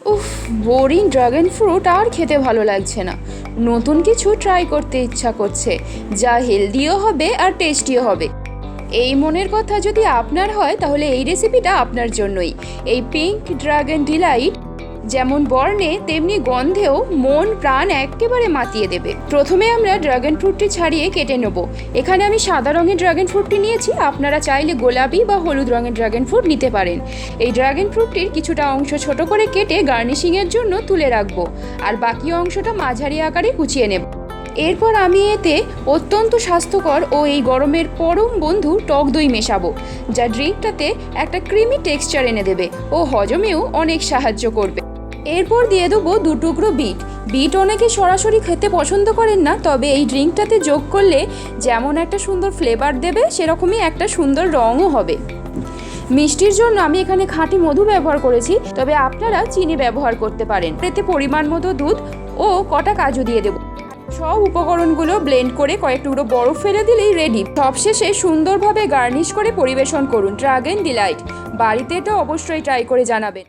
উফ, boring dragon fruit আর খেতে ভালো লাগছে না। নতুন কিছু ট্রাই করতে ইচ্ছা করছে, যা হেলদিও হবে আর টেস্টিও হবে। এই মনের কথা যদি আপনার হয় তাহলে এই রেসিপিটা আপনার জন্যই। এই পিঙ্ক ড্রাগন ডিলাইট যেমন বর্ণে তেমনি গন্ধেও মন প্রাণ একেবারে মাতিয়ে দেবে। প্রথমে আমরা ড্রাগন ফ্রুটটি ছাড়িয়ে কেটে নেব। এখানে আমি সাদা রঙের ড্রাগন ফ্রুটটি নিয়েছি, আপনারা চাইলে গোলাপি বা হলুদ রঙের ড্রাগন ফ্রুট নিতে পারেন। এই ড্রাগন ফ্রুটটির কিছুটা অংশ ছোট করে কেটে গার্নিশিংয়ের জন্য তুলে রাখবো, আর বাকি অংশটা মাঝারি আকারে কুচিয়ে নেব। এরপর আমি এতে অত্যন্ত স্বাস্থ্যকর ও এই গরমের পরম বন্ধু টক দই মেশাবো, যা ড্রিঙ্কটাতে একটা ক্রিমি টেক্সচার এনে দেবে ও হজমেও অনেক সাহায্য করবে। এরপর দিয়ে দেবো 2 টুকরো বিট অনেকে সরাসরি খেতে পছন্দ করেন না, তবে এই ড্রিঙ্কটাতে যোগ করলে যেমন একটা সুন্দর ফ্লেভার দেবে, সেরকমই একটা সুন্দর রঙও হবে। মিষ্টির জন্য আমি এখানে খাঁটি মধু ব্যবহার করেছি, তবে আপনারা চিনি ব্যবহার করতে পারেন। এতে পরিমাণ মতো দুধ ও কটা কাজু দিয়ে দেবো। সব উপকরণগুলো ব্লেন্ড করে কয়েক টুকরো বরফ ফেলে দিলেই রেডি। সবশেষে সুন্দরভাবে গার্নিশ করে পরিবেশন করুন ড্রাগন ডিলাইট। বাড়িতে এটা অবশ্যই ট্রাই করে জানাবেন।